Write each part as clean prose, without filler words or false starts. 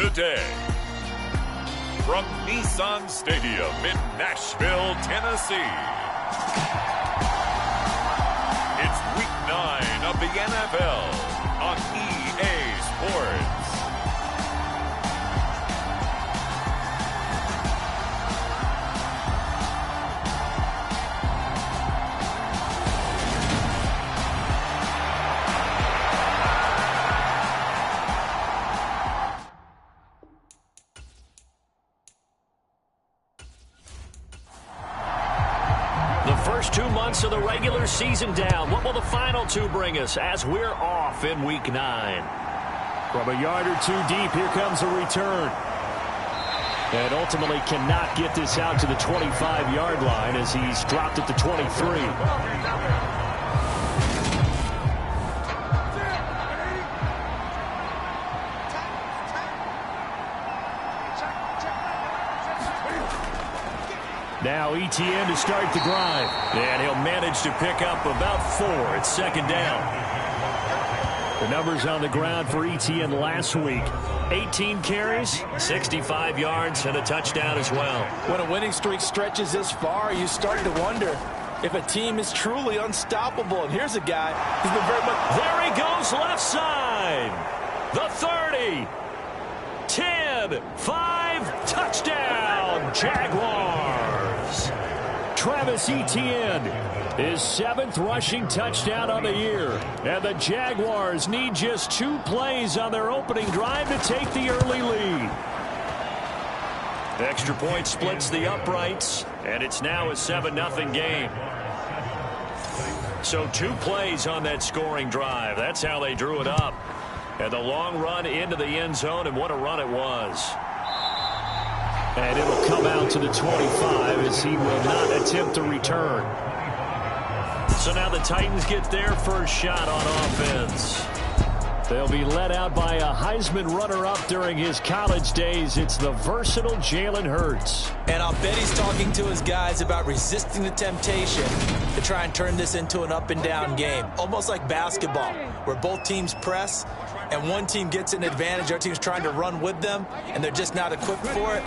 today. From Nissan Stadium in Nashville, Tennessee. It's Week 9 of the NFL on EA Sports. First 2 months of the regular season down. What will the final two bring us as we're off in Week 9? From a yard or two deep, here comes a return. And ultimately cannot get this out to the 25-yard line as he's dropped at the 23. Now ETN to start the drive. And he'll manage to pick up about 4 at second down. The numbers on the ground for ETN last week. 18 carries, 65 yards, and a touchdown as well. When a winning streak stretches this far, you start to wonder if a team is truly unstoppable. And here's a guy who's been very much... There he goes, left side. The 30. 10, 5, touchdown, Jaguars. Travis Etienne, his 7th rushing touchdown on the year. And the Jaguars need just 2 plays on their opening drive to take the early lead. Extra point splits the uprights, and it's now a 7-0 game. So 2 plays on that scoring drive. That's how they drew it up. And the long run into the end zone, and what a run it was. And it'll come out to the 25 as he will not attempt to return. So now the Titans get their first shot on offense. They'll be led out by a Heisman runner-up during his college days. It's the versatile Jalen Hurts. And I'll bet he's talking to his guys about resisting the temptation to try and turn this into an up-and-down game. Almost like basketball, where both teams press, and one team gets an advantage, our team's trying to run with them, and they're just not equipped for it.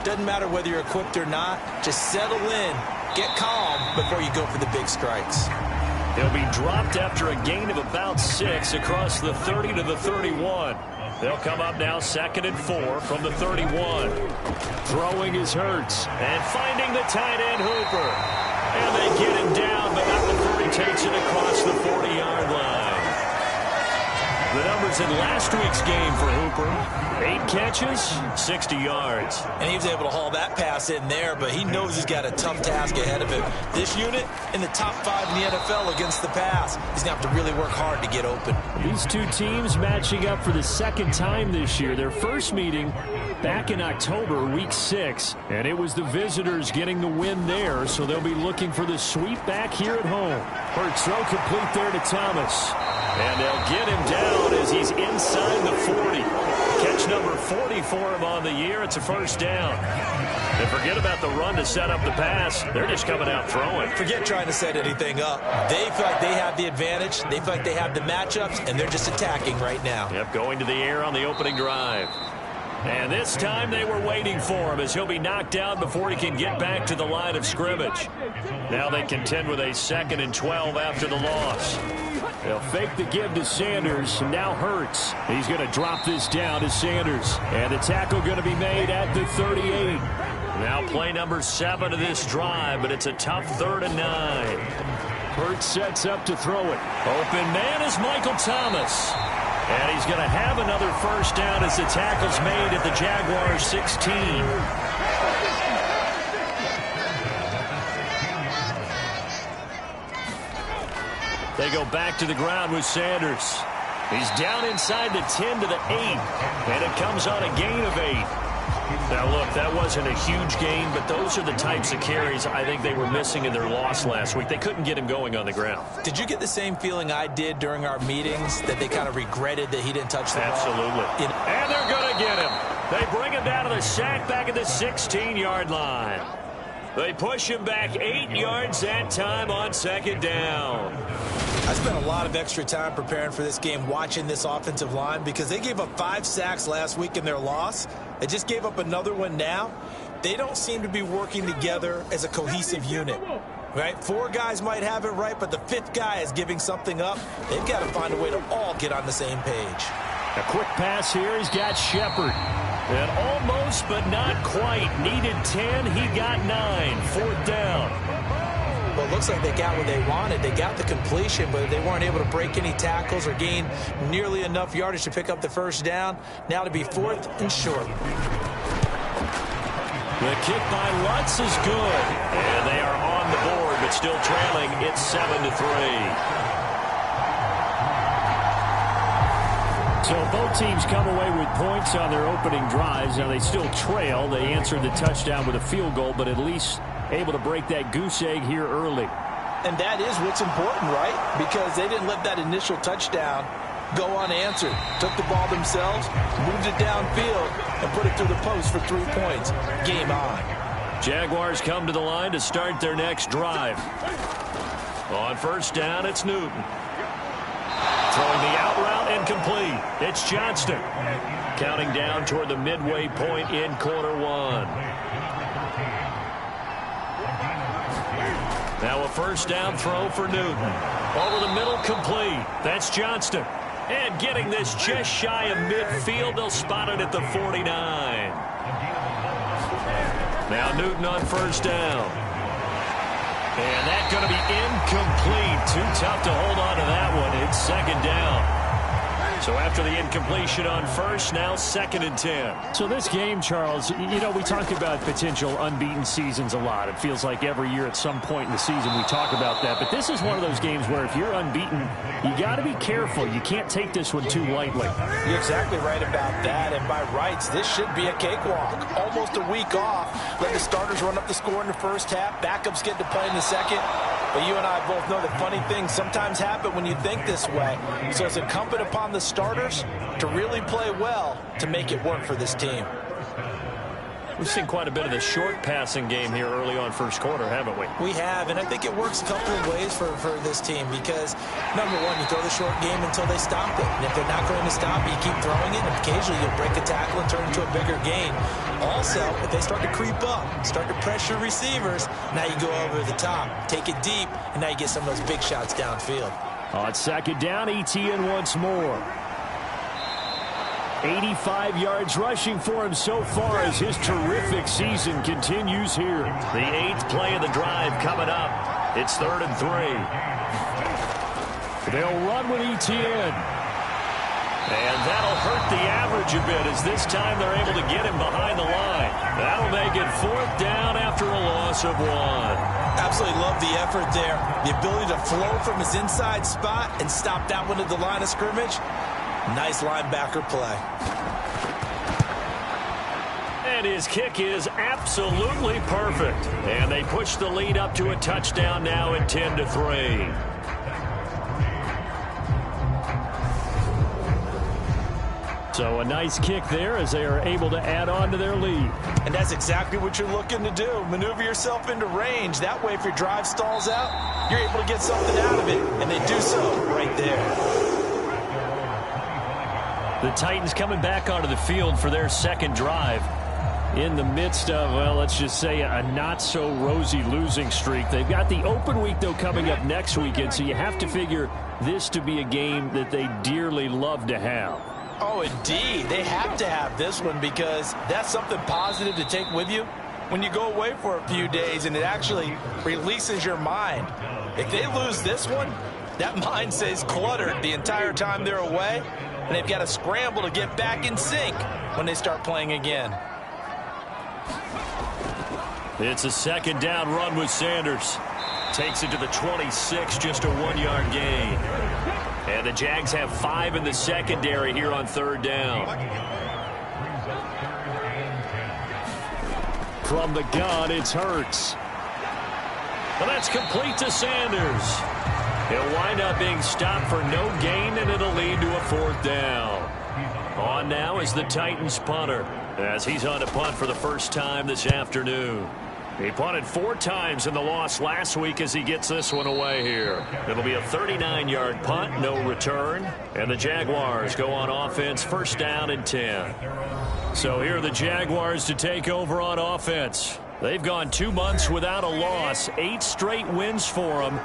Doesn't matter whether you're equipped or not. Just settle in, get calm before you go for the big strikes. They'll be dropped after a gain of about 6 across the 30 to the 31. They'll come up now 2nd and 4 from the 31. Throwing is Hurts, and finding the tight end Hooper. And they get him down, but not before he takes it across the 40-yard line. The numbers in last week's game for Hooper: 8 catches, 60 yards. And he was able to haul that pass in there, but he knows he's got a tough task ahead of him. This unit in the top 5 in the NFL against the pass. He's going to have to really work hard to get open. These 2 teams matching up for the 2nd time this year. Their first meeting back in October, week 6. And it was the visitors getting the win there, so they'll be looking for the sweep back here at home. Hurts throw complete there to Thomas. And they'll get him down as he's inside the 40. Catch number 40 for him on the year. It's a first down. And forget about the run to set up the pass. They're just coming out throwing. Forget trying to set anything up. They feel like they have the advantage. They feel like they have the matchups, and they're just attacking right now. Yep, going to the air on the opening drive. And this time they were waiting for him as he'll be knocked down before he can get back to the line of scrimmage. Now they contend with a 2nd and 12 after the loss. They'll fake the give to Sanders. Now Hurts. He's going to drop this down to Sanders. And the tackle going to be made at the 38. Now play number 7 of this drive, but it's a tough 3rd and 9. Hurts sets up to throw it. Open man is Michael Thomas. And he's going to have another first down as the tackle's made at the Jaguars 16. They go back to the ground with Sanders. He's down inside the 10 to the 8. And it comes on a gain of 8. Now, look, that wasn't a huge gain, but those are the types of carries I think they were missing in their loss last week. They couldn't get him going on the ground. Did you get the same feeling I did during our meetings, that they kind of regretted that he didn't touch the ball? Absolutely. And they're going to get him. They bring him down to the sack back at the 16-yard line. They push him back 8 yards that time on 2nd down. I spent a lot of extra time preparing for this game watching this offensive line because they gave up 5 sacks last week in their loss. They just gave up another one now. They don't seem to be working together as a cohesive unit. Right? 4 guys might have it right, but the 5th guy is giving something up. They've got to find a way to all get on the same page. A quick pass here. He's got Shepard. And almost, but not quite. Needed 10. He got 9. 4th down. Well, it looks like they got what they wanted. They got the completion, but they weren't able to break any tackles or gain nearly enough yardage to pick up the first down. Now to be 4th and short. The kick by Lutz is good. And they are on the board, but still trailing. It's 7-3. So both teams come away with points on their opening drives. Now they still trail. They answered the touchdown with a field goal, but at least able to break that goose egg here early. And that is what's important, right? Because they didn't let that initial touchdown go unanswered. Took the ball themselves, moved it downfield, and put it through the post for 3 points. Game on. Jaguars come to the line to start their next drive. On first down, it's Newton. Throwing the out route and complete. It's Johnston. Counting down toward the midway point in quarter 1. Now a first down throw for Newton. Over the middle, complete. That's Johnston. And getting this just shy of midfield, they'll spot it at the 49. Now Newton on first down. And that's going to be incomplete. Too tough to hold on to that one. It's 2nd down. So after the incompletion on first, now 2nd and 10. So this game, Charles, you know, we talk about potential unbeaten seasons a lot. It feels like every year at some point in the season we talk about that. But this is one of those games where if you're unbeaten, you got to be careful. You can't take this one too lightly. You're exactly right about that. And by rights, this should be a cakewalk. Almost a week off. Let the starters run up the score in the first half. Backups get to play in the second. But you and I both know that funny things sometimes happen when you think this way. So it's incumbent upon the starters to really play well to make it work for this team. We've seen quite a bit of the short passing game here early on first quarter, haven't we? We have, and I think it works a couple of ways for this team because, number one, you throw the short game until they stop it. And if they're not going to stop it, you keep throwing it, and occasionally you'll break a tackle and turn it into a bigger gain. Also, if they start to creep up, start to pressure receivers, now you go over the top, take it deep, and now you get some of those big shots downfield. On 2nd down, ETN once more. 85 yards rushing for him so far as his terrific season continues here. The 8th play of the drive coming up. It's 3rd and 3. They'll run with ETN. And that'll hurt the average a bit as this time they're able to get him behind the line. That'll make it 4th down after a loss of 1. Absolutely love the effort there. The ability to flow from his inside spot and stop that one at the line of scrimmage. Nice linebacker play. And his kick is absolutely perfect. And they push the lead up to a touchdown now at 10-3. So a nice kick there as they are able to add on to their lead. And that's exactly what you're looking to do. Maneuver yourself into range. That way, if your drive stalls out, you're able to get something out of it. And they do so right there. The Titans coming back onto the field for their 2nd drive in the midst of, well, let's just say a not-so-rosy losing streak. They've got the open week, though, coming up next weekend, so you have to figure this to be a game that they dearly love to have. Oh, indeed. They have to have this one because that's something positive to take with you when you go away for a few days, and it actually releases your mind. If they lose this one, that mind stays cluttered the entire time they're away, and they've got to scramble to get back in sync when they start playing again. It's a 2nd down run with Sanders. Takes it to the 26, just a 1-yard gain. And the Jags have 5 in the secondary here on 3rd down. From the gun, it's Hurts. Well, that's complete to Sanders. He'll wind up being stopped for no gain, and it'll lead to a 4th down. On now is the Titans punter, as he's on to punt for the first time this afternoon. He punted 4 times in the loss last week as he gets this one away here. It'll be a 39-yard punt, no return. And the Jaguars go on offense, first down and 10. So here are the Jaguars to take over on offense. They've gone 2 months without a loss, 8 straight wins for them.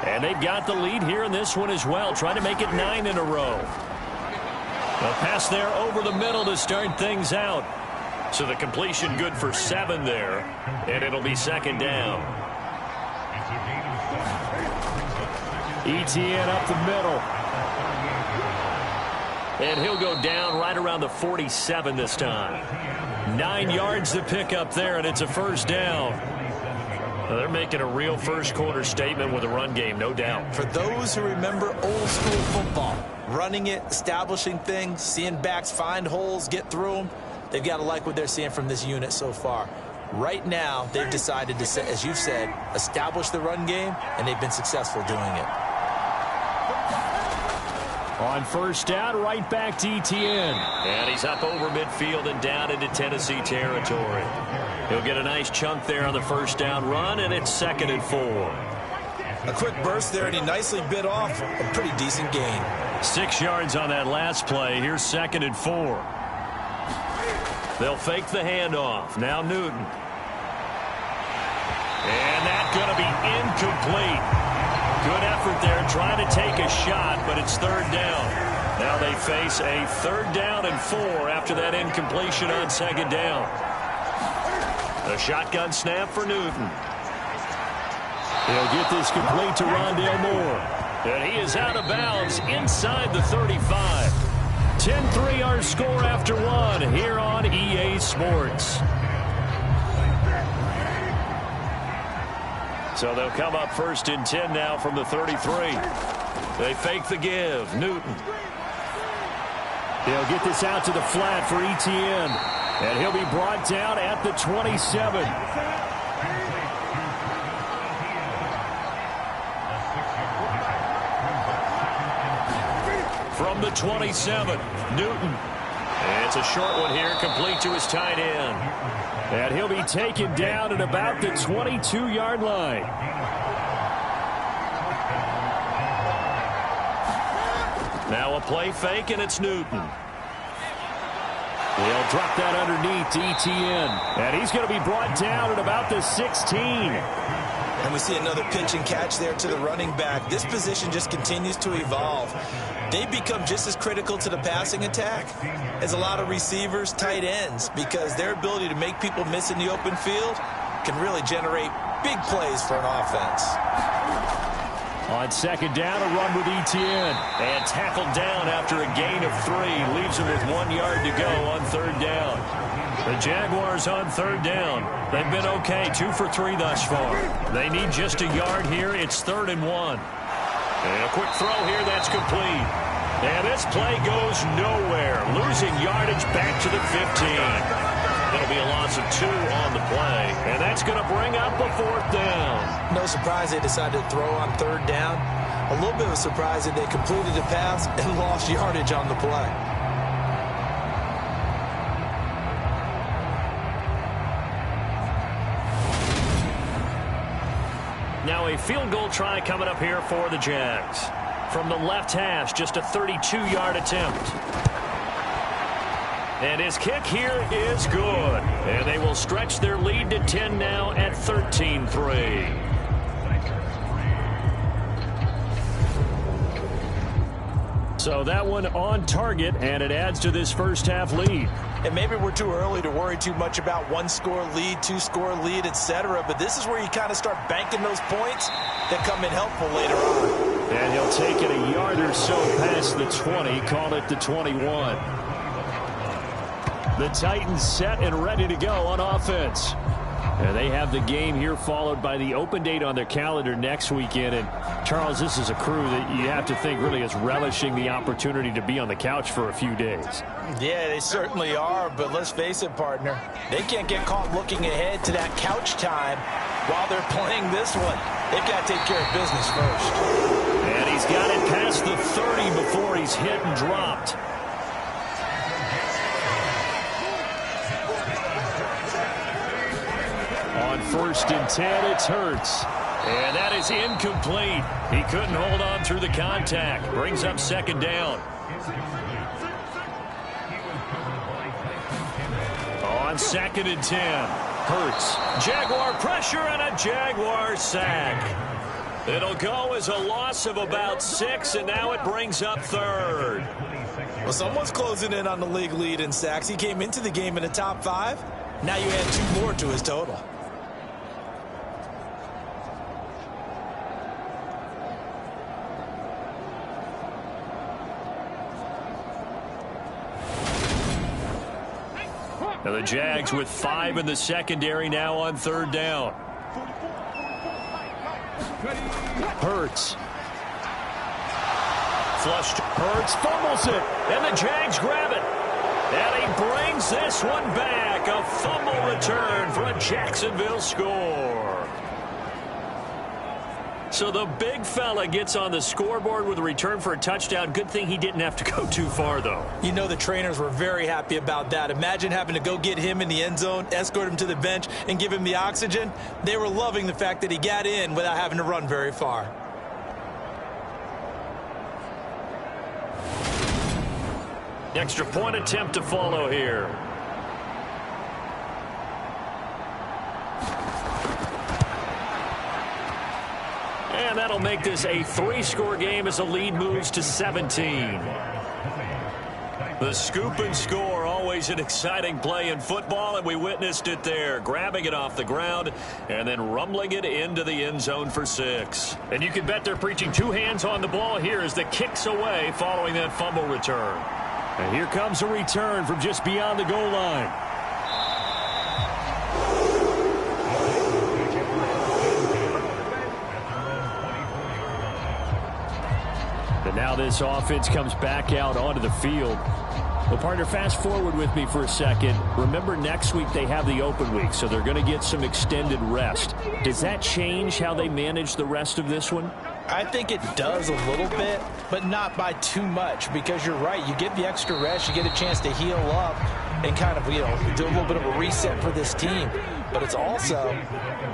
And they've got the lead here in this one as well, trying to make it 9 in a row. A pass there over the middle to start things out. So the completion good for 7 there, and it'll be second down. Etienne up the middle. And he'll go down right around the 47 this time. 9 yards to pick up there, and it's a first down. Well, they're making a real first-quarter statement with a run game, no doubt. For those who remember old-school football, running it, establishing things, seeing backs find holes, get through them, they've got to like what they're seeing from this unit so far. Right now, they've decided to, as you've said, establish the run game, and they've been successful doing it. On first down, right back to Etienne. And he's up over midfield and down into Tennessee territory. He'll get a nice chunk there on the first down run, and it's 2nd and 4. A quick burst there, and he nicely bit off a pretty decent gain. 6 yards on that last play. Here's 2nd and 4. They'll fake the handoff. Now Newton. And that's going to be incomplete. Good effort there trying to take a shot, but it's 3rd down. Now they face a 3rd down and 4 after that incompletion on 2nd down. A shotgun snap for Newton. He'll get this complete to Rondale Moore. And he is out of bounds inside the 35. 10-3 our score after 1 here on EA Sports. So they'll come up 1st and 10 now from the 33. They fake the give. Newton. They'll get this out to the flat for Etienne. And he'll be brought down at the 27. From the 27, Newton. And it's a short one here, complete to his tight end. And he'll be taken down at about the 22-yard line. Now a play fake, and it's Newton. They'll drop that underneath to Etienne. And he's going to be brought down at about the 16. And we see another pitch and catch there to the running back. This position just continues to evolve. They become just as critical to the passing attack as a lot of receivers, tight ends, because their ability to make people miss in the open field can really generate big plays for an offense. On 2nd down, a run with Etienne. And tackled down after a gain of 3. Leaves him with 1 yard to go on 3rd down. The Jaguars on 3rd down. They've been okay, 2 for 3 thus far. They need just a yard here. It's 3rd and 1. And a quick throw here, that's complete. And this play goes nowhere. Losing yardage back to the 15. That'll be a loss of 2 on the play. And that's going to bring up a 4th down. No surprise they decided to throw on 3rd down. A little bit of a surprise that they completed the pass and lost yardage on the play. Now a field goal try coming up here for the Jags. From the left hash, just a 32-yard attempt. And his kick here is good. And they will stretch their lead to 10 now at 13-3. So that one on target, and it adds to this first half lead. And maybe we're too early to worry too much about 1-score lead, 2-score lead, etc. But this is where you kind of start banking those points that come in helpful later on. And he'll take it a yard or so past the 20, call it the 21. The Titans set and ready to go on offense. And they have the game here followed by the open date on their calendar next weekend. And, Charles, this is a crew that you have to think really is relishing the opportunity to be on the couch for a few days. Yeah, they certainly are. But let's face it, partner, they can't get caught looking ahead to that couch time while they're playing this one. They've got to take care of business first. And he's got it past the 30 before he's hit and dropped. On 1st and 10. It's Hurts. And that is incomplete. He couldn't hold on through the contact. Brings up 2nd down. On 2nd and 10. Hurts. Jaguar pressure and a Jaguar sack. It'll go as a loss of about 6, and now it brings up 3rd. Well, someone's closing in on the league lead in sacks. He came into the game in the top 5. Now you add 2 more to his total. Now the Jags with 5 in the secondary now on 3rd down. Hurts. Flushed. Hurts fumbles it. And the Jags grab it. And he brings this one back. A fumble return for a Jacksonville score. So the big fella gets on the scoreboard with a return for a touchdown. Good thing he didn't have to go too far, though. You know the trainers were very happy about that. Imagine having to go get him in the end zone, escort him to the bench, and give him the oxygen. They were loving the fact that he got in without having to run very far. Extra point attempt to follow here. And that'll make this a 3-score game as the lead moves to 17. The scoop and score, always an exciting play in football, and we witnessed it there. Grabbing it off the ground and then rumbling it into the end zone for 6. And you can bet they're preaching 2 hands on the ball here as the kick's away following that fumble return. And here comes a return from just beyond the goal line. And now this offense comes back out onto the field. Well, partner, fast forward with me for a second. Remember, next week they have the open week, so they're going to get some extended rest. Does that change how they manage the rest of this one? I think it does a little bit, but not by too much, because you're right. You get the extra rest, you get a chance to heal up and kind of, do a little bit of a reset for this team. But it's also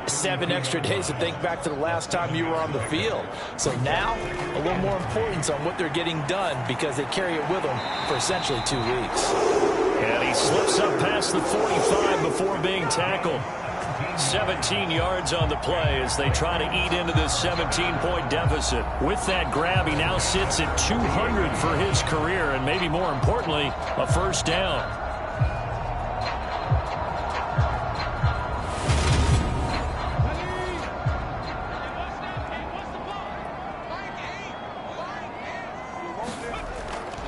7 extra days to think back to the last time you were on the field. So now, a little more importance on what they're getting done because they carry it with them for essentially 2 weeks. And he slips up past the 45 before being tackled. 17 yards on the play as they try to eat into this 17-point deficit. With that grab, he now sits at 200 for his career, and maybe more importantly, a 1st down.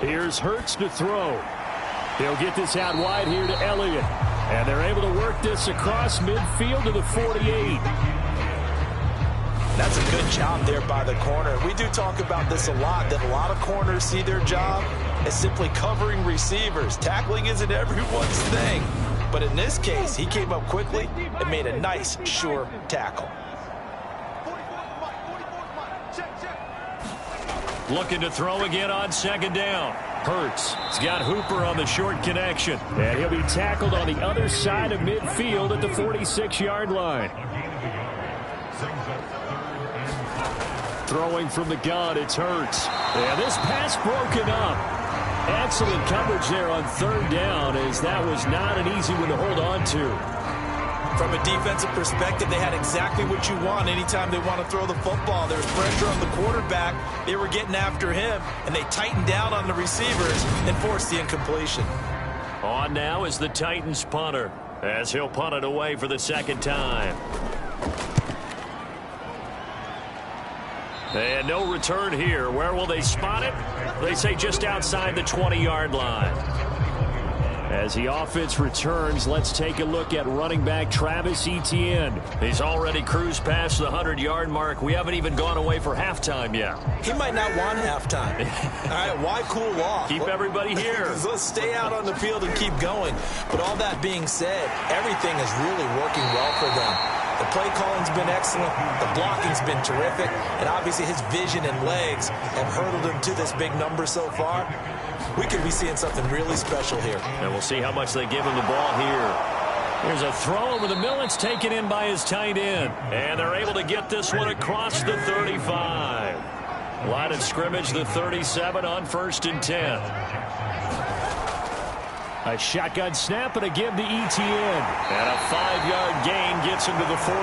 Here's Hurts to throw. He'll get this out wide here to Elliott. And they're able to work this across midfield to the 48. That's a good job there by the corner. We do talk about this a lot, that a lot of corners see their job as simply covering receivers. Tackling isn't everyone's thing. But in this case, he came up quickly and made a nice, sure tackle. Looking to throw again on 2nd down. Hurts. He's got Hooper on the short connection. And he'll be tackled on the other side of midfield at the 46-yard line. Throwing from the gun, it's Hurts. And this pass broken up. Excellent coverage there on 3rd down, as that was not an easy one to hold on to. From a defensive perspective, they had exactly what you want anytime they want to throw the football. There's pressure on the quarterback. They were getting after him, and they tightened down on the receivers and forced the incompletion. On now is the Titans punter, as he'll punt it away for the 2nd time. And no return here. Where will they spot it? They say just outside the 20-yard line. As the offense returns, let's take a look at running back Travis Etienne. He's already cruised past the 100-yard mark. We haven't even gone away for halftime yet. He might not want halftime. All right, why cool off? Keep everybody here. Let's stay out on the field and keep going. But all that being said, everything is really working well for them. The play calling's been excellent. The blocking's been terrific. And obviously his vision and legs have hurdled him to this big number so far. We could be seeing something really special here. And we'll see how much they give him the ball here. There's a throw over the middle. It's taken in by his tight end. And they're able to get this one across the 35. Line of scrimmage, the 37 on 1st and 10. A shotgun snap and a give to Etienne. And a 5-yard gain gets him to the 42.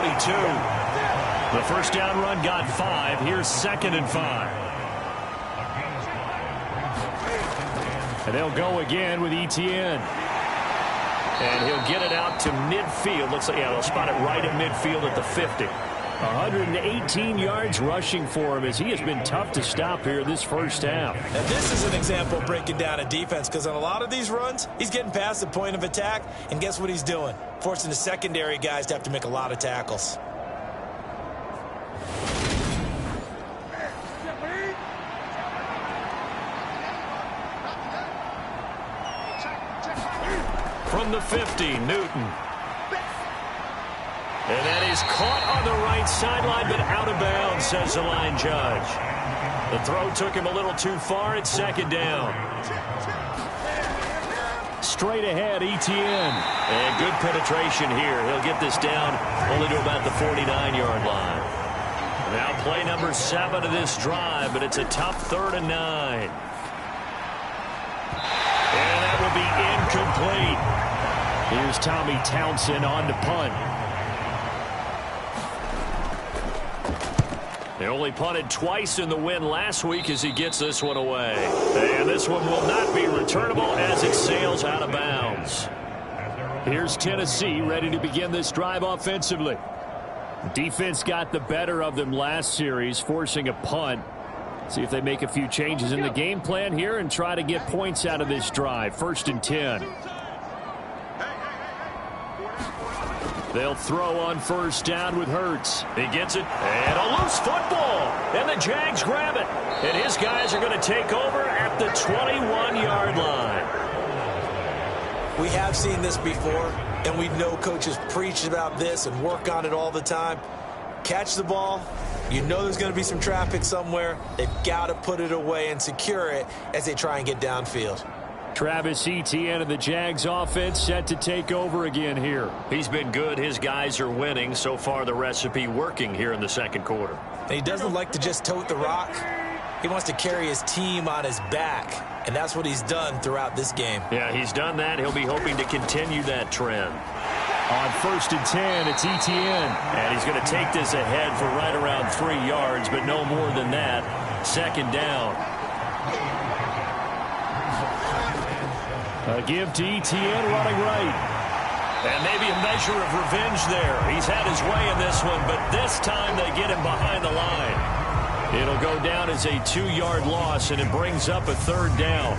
The first down run got 5. Here's 2nd and 5. And they'll go again with Etienne. And he'll get it out to midfield. Looks like, yeah, they'll spot it right at midfield at the 50. 118 yards rushing for him as he has been tough to stop here this first half. And this is an example of breaking down a defense, because on a lot of these runs, he's getting past the point of attack, and guess what he's doing? Forcing the secondary guys to have to make a lot of tackles. From the 50, Newton. And that is caught on the right sideline, but out of bounds, says the line judge. The throw took him a little too far. It's 2nd down. Straight ahead, Etienne. And good penetration here. He'll get this down only to about the 49-yard line. Now play number 7 of this drive, but it's a tough 3rd and 9. And that will be incomplete. Here's Tommy Townsend on to punt. They only punted twice in the win last week as he gets this one away. And this one will not be returnable as it sails out of bounds. Here's Tennessee ready to begin this drive offensively. Defense got the better of them last series, forcing a punt. See if they make a few changes in the game plan here and try to get points out of this drive. 1st and 10. They'll throw on 1st down with Hurts. He gets it, and a loose football. And the Jags grab it. And his guys are going to take over at the 21-yard line. We have seen this before, and we know coaches preach about this and work on it all the time. Catch the ball. You know there's going to be some traffic somewhere. They've got to put it away and secure it as they try and get downfield. Travis Etienne and the Jags offense set to take over again here. He's been good. His guys are winning. So far, the recipe working here in the 2nd quarter. And he doesn't like to just tote the rock. He wants to carry his team on his back, and that's what he's done throughout this game. Yeah, he's done that. He'll be hoping to continue that trend. On 1st and 10, it's Etienne. And he's going to take this ahead for right around 3 yards, but no more than that. 2nd down. A give to Etienne running right. And maybe a measure of revenge there. He's had his way in this one, but this time they get him behind the line. It'll go down as a 2-yard loss, and it brings up a 3rd down.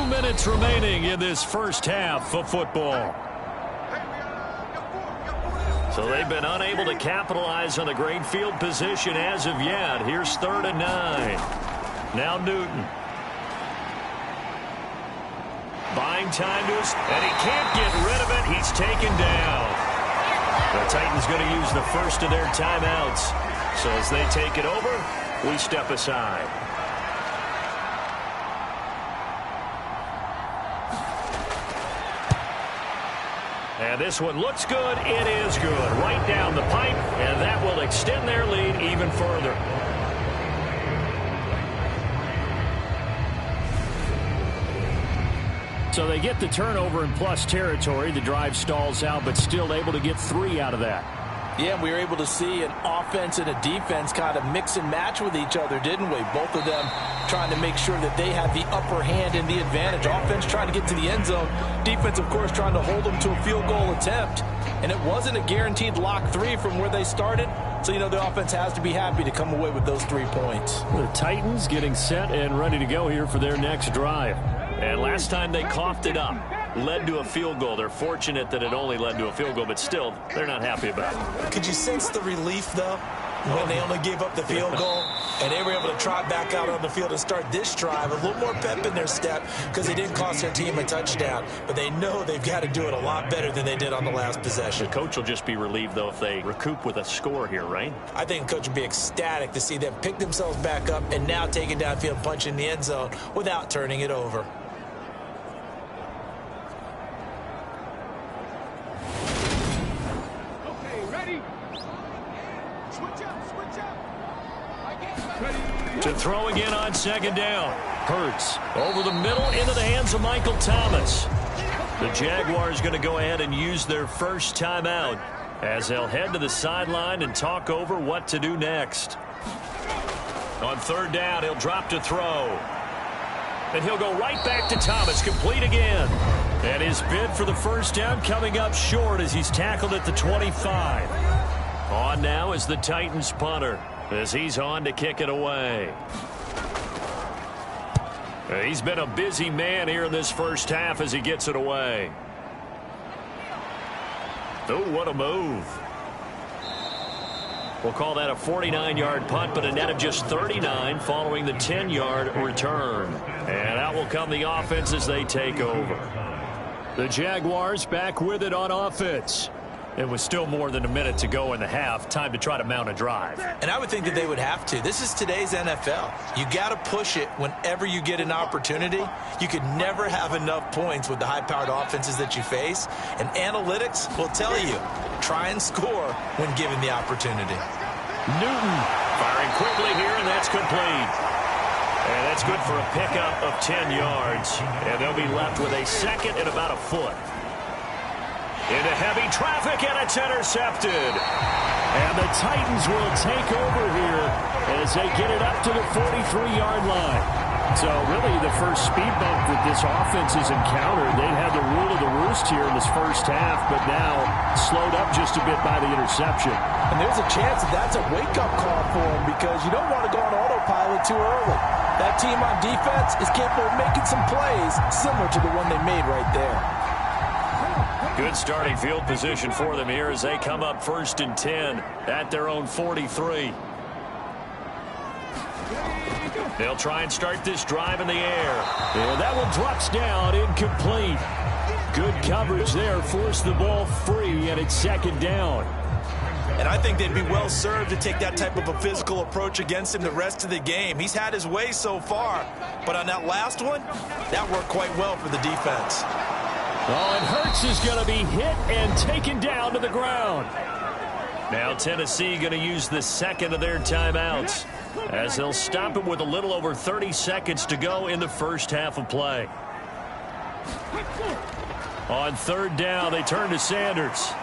Minutes remaining in this first half of football. So they've been unable to capitalize on the great field position as of yet. Here's 3rd and 9. Now Newton. Buying time to us, and he can't get rid of it. He's taken down. The Titans going to use the first of their timeouts. So as they take it over, we step aside. And this one looks good. It is good. Right down the pipe, and that will extend their lead even further. So they get the turnover in plus territory. The drive stalls out, but still able to get 3 out of that. Yeah, we were able to see an offense and a defense kind of mix and match with each other, didn't we? Both of them trying to make sure that they had the upper hand and the advantage. Offense trying to get to the end zone. Defense, of course, trying to hold them to a field goal attempt. And it wasn't a guaranteed lock 3 from where they started. So, you know, the offense has to be happy to come away with those 3 points. The Titans getting set and ready to go here for their next drive. And last time they coughed it up. Led to a field goal. They're fortunate that it only led to a field goal, but still, they're not happy about it. Could you sense the relief, though? when they only gave up the field goal, and they were able to trot back out on the field and start this drive. A little more pep in their step because they didn't cost their team a touchdown. But they know they've got to do it a lot better than they did on the last possession. The coach will just be relieved, though, if they recoup with a score here, right? I think the coach would be ecstatic to see them pick themselves back up and now take it downfield, punch in the end zone without turning it over. To throw again on second down. Hurts over the middle into the hands of Michael Thomas. The Jaguars going to go ahead and use their first timeout as they'll head to the sideline and talk over what to do next. On third down, he'll drop to throw. And he'll go right back to Thomas, complete again. And his bid for the first down coming up short as he's tackled at the 25. On now is the Titans punter as he's on to kick it away. He's been a busy man here in this first half as he gets it away. Oh, what a move. We'll call that a 49-yard punt, but a net of just 39 following the 10-yard return. And out will come the offense as they take over. The Jaguars back with it on offense. It was still more than a minute to go in the half. Time to try to mount a drive. And I would think that they would have to. This is today's NFL. You got to push it whenever you get an opportunity. You could never have enough points with the high-powered offenses that you face. And analytics will tell you, try and score when given the opportunity. Newton firing quickly here, and that's complete. And that's good for a pickup of 10 yards. And they'll be left with a second and about a foot. Into heavy traffic, and it's intercepted. And the Titans will take over here as they get it up to the 43-yard line. So really the first speed bump that this offense has encountered. They've had the rule of the roost here in this first half, but now slowed up just a bit by the interception. And there's a chance that that's a wake-up call for them because you don't want to go on autopilot too early. That team on defense is capable of making some plays similar to the one they made right there. Good starting field position for them here as they come up 1st and 10 at their own 43. They'll try and start this drive in the air. And that one drops down, incomplete. Good coverage there, forced the ball free, and it's second down. And I think they'd be well served to take that type of a physical approach against him the rest of the game. He's had his way so far, but on that last one, that worked quite well for the defense. Oh, and Hurts is going to be hit and taken down to the ground. Now Tennessee going to use the second of their timeouts as they'll stop him with a little over 30 seconds to go in the first half of play. On third down, they turn to Sanders.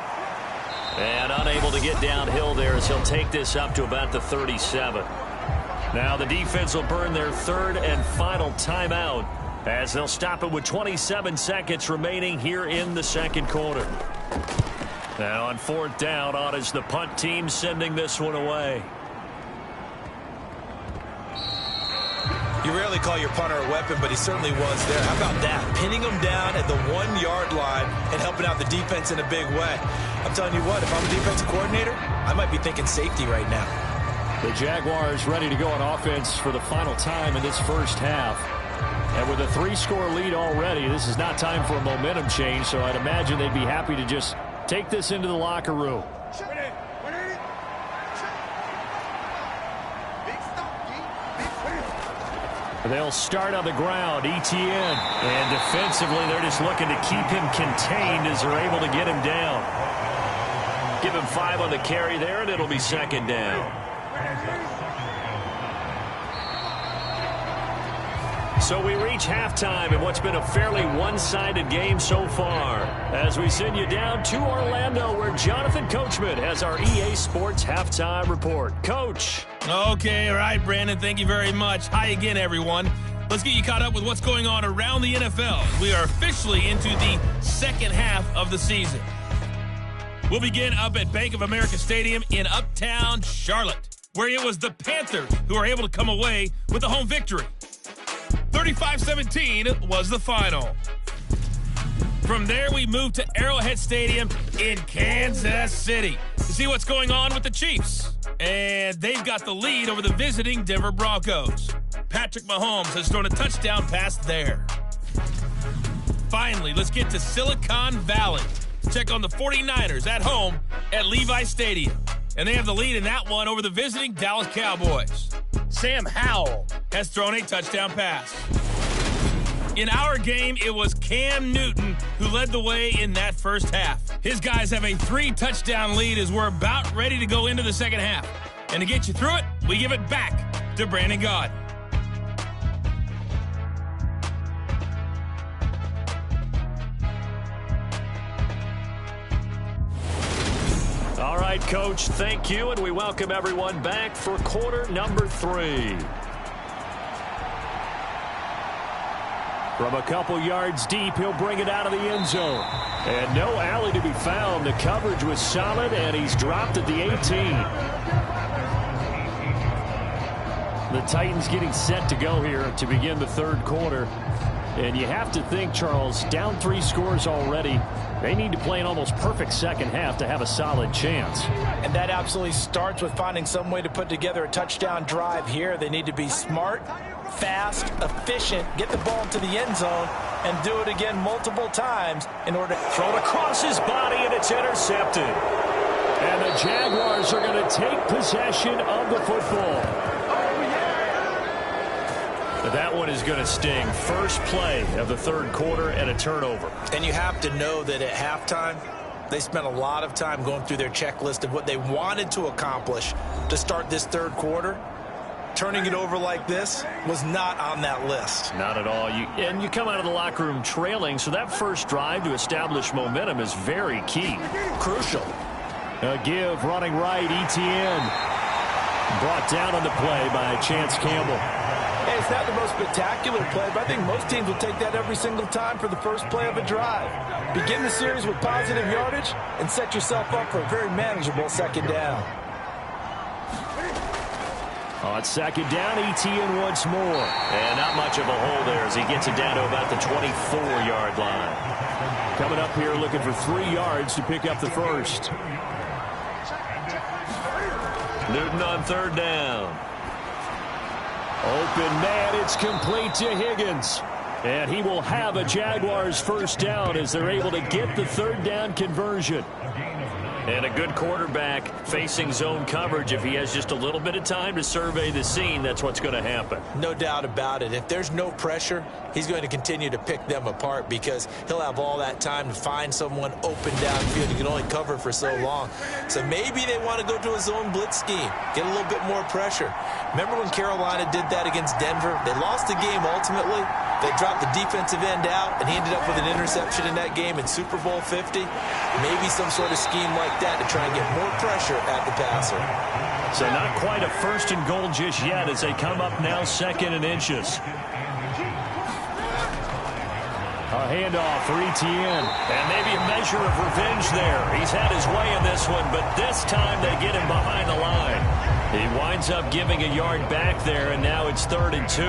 And unable to get downhill there as he'll take this up to about the 37. Now the defense will burn their third and final timeout as they'll stop it with 27 seconds remaining here in the second quarter. Now on fourth down, on is the punt team sending this one away. You rarely call your punter a weapon, but he certainly was there. How about that? Pinning him down at the 1-yard line and helping out the defense in a big way. I'm telling you what, if I'm a defensive coordinator, I might be thinking safety right now. The Jaguars ready to go on offense for the final time in this first half. And with a 3-score lead already, this is not time for a momentum change, so I'd imagine they'd be happy to just take this into the locker room. They'll start on the ground, Etienne. And defensively, they're just looking to keep him contained as they're able to get him down. Give him 5 on the carry there, and it'll be second down. So we reach halftime in what's been a fairly one-sided game so far as we send you down to Orlando where Jonathan Coachman has our EA Sports Halftime Report. Coach. Okay, all right, Brandon, thank you very much. Hi again, everyone. Let's get you caught up with what's going on around the NFL. We are officially into the second half of the season. We'll begin up at Bank of America Stadium in Uptown Charlotte, where it was the Panthers who were able to come away with a home victory. 35-17 was the final. From there, we moved to Arrowhead Stadium in Kansas City to see what's going on with the Chiefs. And they've got the lead over the visiting Denver Broncos. Patrick Mahomes has thrown a touchdown pass there. Finally, let's get to Silicon Valley. Check on the 49ers at home at Levi Stadium. And they have the lead in that one over the visiting Dallas Cowboys. Sam Howell has thrown a touchdown pass. In our game, it was Cam Newton who led the way in that first half. His guys have a 3-touchdown lead as we're about ready to go into the second half. And to get you through it, we give it back to Brandon Gaudin. All right, Coach, thank you, and we welcome everyone back for quarter number 3. From a couple yards deep, he'll bring it out of the end zone. And no alley to be found. The coverage was solid, and he's dropped at the 18. The Titans getting set to go here to begin the third quarter. And you have to think, Charles, down 3 scores already. They need to play an almost perfect second half to have a solid chance. And that absolutely starts with finding some way to put together a touchdown drive here. They need to be smart, fast, efficient, get the ball into the end zone, and do it again multiple times in order to throw it across his body, and it's intercepted. And the Jaguars are going to take possession of the football. That one is going to sting. First play of the third quarter and a turnover. And you have to know that at halftime, they spent a lot of time going through their checklist of what they wanted to accomplish to start this third quarter. Turning it over like this was not on that list. Not at all. And you come out of the locker room trailing, so that first drive to establish momentum is very key. Crucial. A give running right, ETN. Brought down on the play by Chance Campbell. Hey, it's not the most spectacular play, but I think most teams will take that every single time for the first play of a drive. Begin the series with positive yardage and set yourself up for a very manageable second down. On second down, ETN once more. And not much of a hole there as he gets it down to about the 24-yard line. Coming up here looking for 3 yards to pick up the first. Newton on third down. Open man, it's complete to Higgins. And he will have a Jaguars first down as they're able to get the third down conversion. And a good quarterback facing zone coverage. If he has just a little bit of time to survey the scene, that's what's going to happen. No doubt about it. If there's no pressure, he's going to continue to pick them apart because he'll have all that time to find someone open downfield. He can only cover for so long. So maybe they want to go to a zone blitz scheme, get a little bit more pressure. Remember when Carolina did that against Denver? They lost the game ultimately. They dropped the defensive end out, and he ended up with an interception in that game in Super Bowl 50. Maybe some sort of scheme like that to try and get more pressure at the passer. So not quite a first and goal just yet as they come up now second and inches. A handoff for ETN. And maybe a measure of revenge there. He's had his way in this one, but this time they get him behind the line. He winds up giving a yard back there, and now it's 3rd and 2.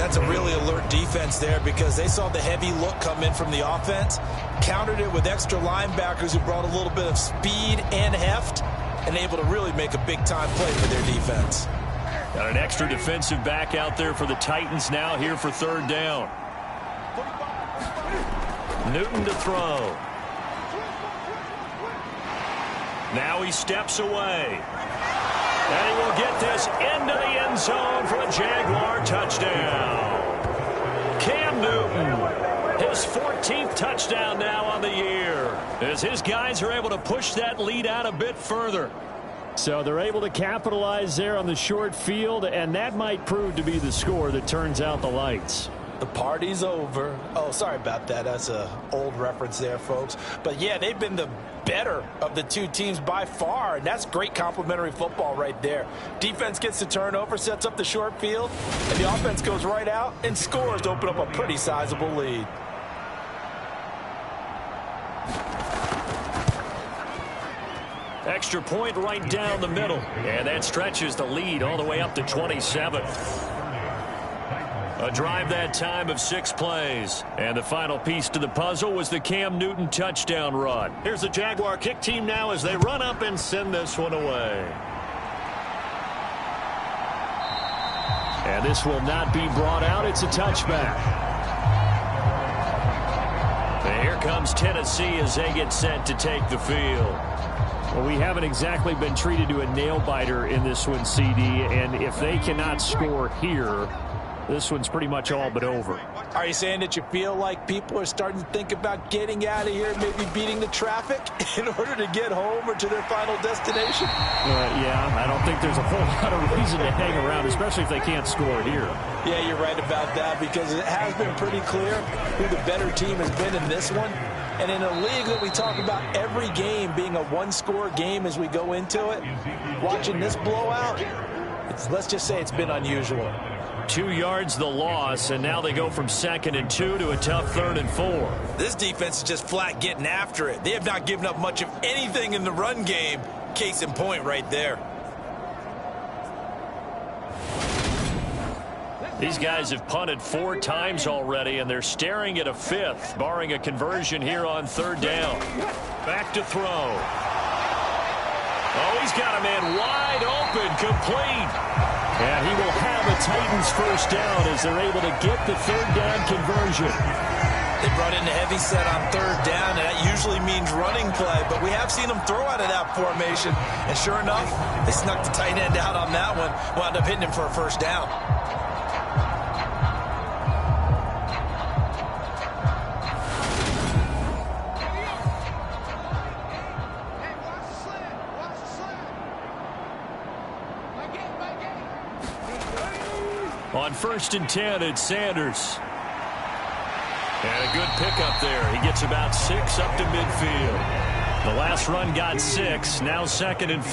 That's a really alert defense there because they saw the heavy look come in from the offense, countered it with extra linebackers who brought a little bit of speed and heft, and able to really make a big-time play for their defense. Got an extra defensive back out there for the Titans now here for third down. Newton to throw. Now he steps away. And he will get this into the end zone for a Jaguar touchdown. Cam Newton, his 14th touchdown now on the year, as his guys are able to push that lead out a bit further. So they're able to capitalize there on the short field, and that might prove to be the score that turns out the lights. The party's over. Oh, sorry about that. That's an old reference there, folks. But, yeah, they've been the better of the two teams by far, and that's great complimentary football right there. Defense gets the turnover, sets up the short field, and the offense goes right out and scores to open up a pretty sizable lead. Extra point right down the middle, and that stretches the lead all the way up to 27. A drive that time of 6 plays. And the final piece to the puzzle was the Cam Newton touchdown run. Here's the Jaguar kick team now as they run up and send this one away. And this will not be brought out. It's a touchback. And here comes Tennessee as they get set to take the field. Well, we haven't exactly been treated to a nail-biter in this one, CD, and if they cannot score here, this one's pretty much all but over. Are you saying that you feel like people are starting to think about getting out of here, maybe beating the traffic in order to get home or to their final destination? Yeah, I don't think there's a whole lot of reason to hang around, especially if they can't score here. Yeah, you're right about that, because it has been pretty clear who the better team has been in this one. And in a league that we talk about every game being a one-score game as we go into it, watching this blowout, let's just say it's been unusual. 2 yards the loss, and now they go from 2nd and 2 to a tough 3rd and 4. This defense is just flat getting after it. They have not given up much of anything in the run game. Case in point right there. These guys have punted 4 times already, and they're staring at a 5th, barring a conversion here on 3rd down. Back to throw. Oh, he's got a man wide open, complete. And he will have a Titans first down as they're able to get the 3rd down conversion. They brought in a heavy set on 3rd down, and that usually means running play, but we have seen them throw out of that formation. And sure enough, they snuck the tight end out on that one, wound up hitting him for a first down. On 1st and 10, it's Sanders. And a good pickup there. He gets about 6 up to midfield. The last run got 6. Now 2nd and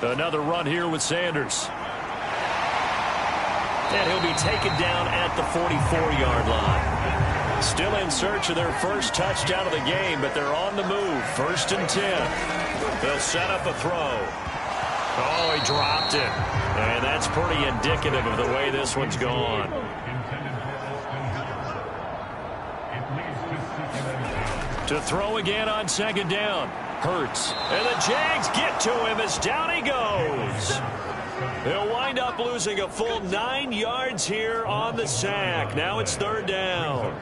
4. Another run here with Sanders. And he'll be taken down at the 44-yard line. Still in search of their first touchdown of the game, but they're on the move. 1st and 10. They'll set up a throw. Oh, he dropped it. And that's pretty indicative of the way this one's gone. To throw again on 2nd down. Hurts. And the Jags get to him as down he goes. They'll wind up losing a full 9 yards here on the sack. Now it's 3rd down.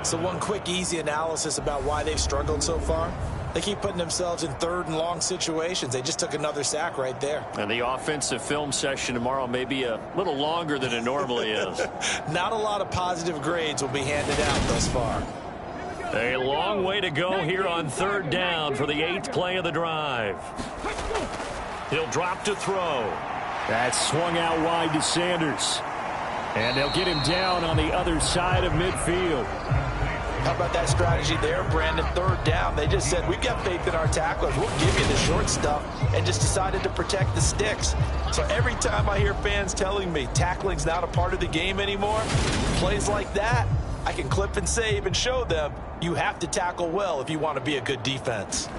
So one quick, easy analysis about why they've struggled so far. They keep putting themselves in 3rd and long situations. They just took another sack right there. And the offensive film session tomorrow may be a little longer than it normally is. Not a lot of positive grades will be handed out thus far. A long way to go here on 3rd down for the 8th play of the drive. He'll drop to throw. That's swung out wide to Sanders. And they'll get him down on the other side of midfield. How about that strategy there, Brandon? 3rd down. They just said, we've got faith in our tacklers. We'll give you the short stuff, and just decided to protect the sticks. So every time I hear fans telling me tackling's not a part of the game anymore, plays like that, I can clip and save and show them you have to tackle well if you want to be a good defense.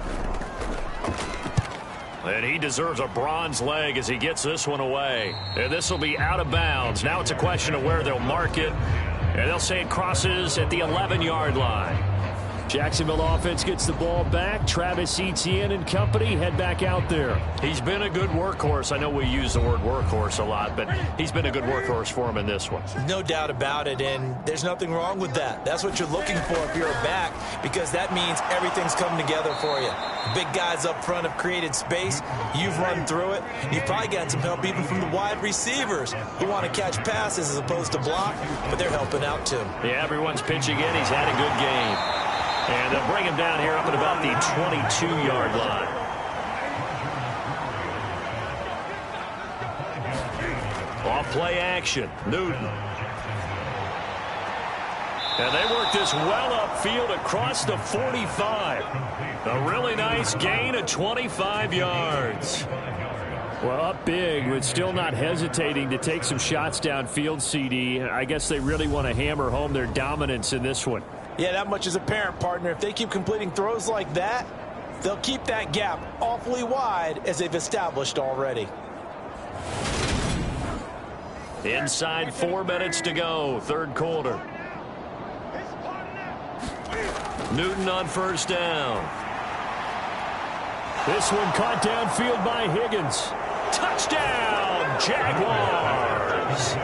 And he deserves a bronze leg as he gets this one away. And this will be out of bounds. Now it's a question of where they'll mark it. And they'll say it crosses at the 11-yard line. Jacksonville offense gets the ball back. Travis Etienne and company head back out there. He's been a good workhorse. I know we use the word workhorse a lot, but he's been a good workhorse for him in this one. No doubt about it, and there's nothing wrong with that. That's what you're looking for if you're a back, because that means everything's coming together for you. The big guys up front have created space. You've run through it. You've probably got some help even from the wide receivers who want to catch passes as opposed to block, but they're helping out too. Yeah, everyone's pitching in. He's had a good game. And they'll bring him down here up at about the 22-yard line. Off play action. Newton. And they work this well upfield across the 45. A really nice gain of 25 yards. Well, up big, but still not hesitating to take some shots downfield, CD. I guess they really want to hammer home their dominance in this one. Yeah, that much is apparent, partner. If they keep completing throws like that, they'll keep that gap awfully wide as they've established already. Inside 4 minutes to go, 3rd quarter. Newton on 1st down. This one caught downfield by Higgins. Touchdown, Jaguars.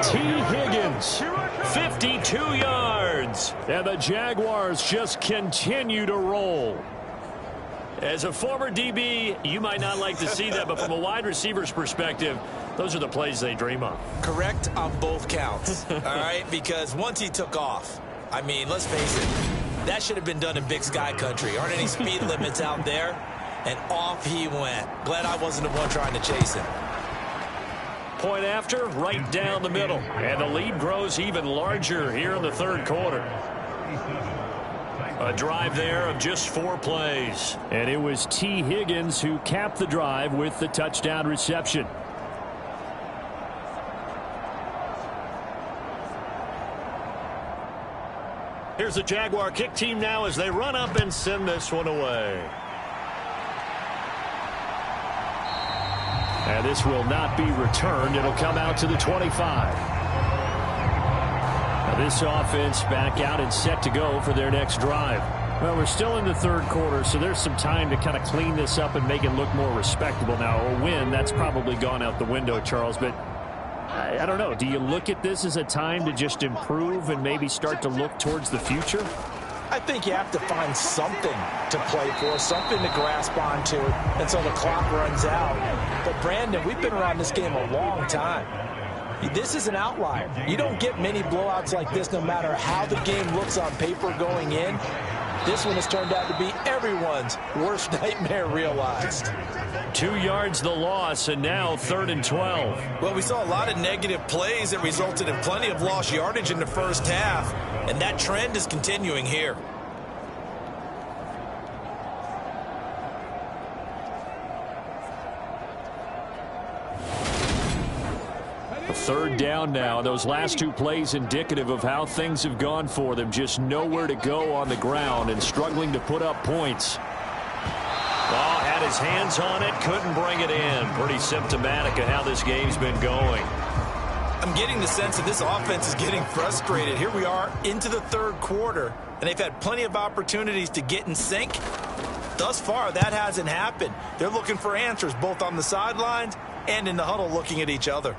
T. Higgins, 52 yards. And the Jaguars just continue to roll. As a former DB, you might not like to see that, but from a wide receiver's perspective, those are the plays they dream of. Correct on both counts, all right? Because once he took off, I mean, let's face it, that should have been done in Big Sky Country. Aren't any speed limits out there? And off he went. Glad I wasn't the one trying to chase him. Point after, right down the middle. And the lead grows even larger here in the third quarter. A drive there of just 4 plays. And it was T. Higgins who capped the drive with the touchdown reception. Here's the Jaguar kick team now as they run up and send this one away. And this will not be returned. It'll come out to the 25. Now this offense back out and set to go for their next drive. Well, we're still in the third quarter, so there's some time to kind of clean this up and make it look more respectable. Now, a win, that's probably gone out the window, Charles, but I don't know. Do you look at this as a time to just improve and maybe start to look towards the future? I think you have to find something to play for, something to grasp onto until the clock runs out. But, Brandon, we've been around this game a long time. This is an outlier. You don't get many blowouts like this no matter how the game looks on paper going in. This one has turned out to be everyone's worst nightmare realized. 2 yards the loss, and now 3rd and 12. Well, we saw a lot of negative plays that resulted in plenty of lost yardage in the first half, and that trend is continuing here. Third down now. Those last 2 plays indicative of how things have gone for them. Just nowhere to go on the ground and struggling to put up points. Oh, had his hands on it, couldn't bring it in. Pretty symptomatic of how this game's been going. I'm getting the sense that this offense is getting frustrated. Here we are into the third quarter, and they've had plenty of opportunities to get in sync. Thus far, that hasn't happened. They're looking for answers both on the sidelines and in the huddle looking at each other.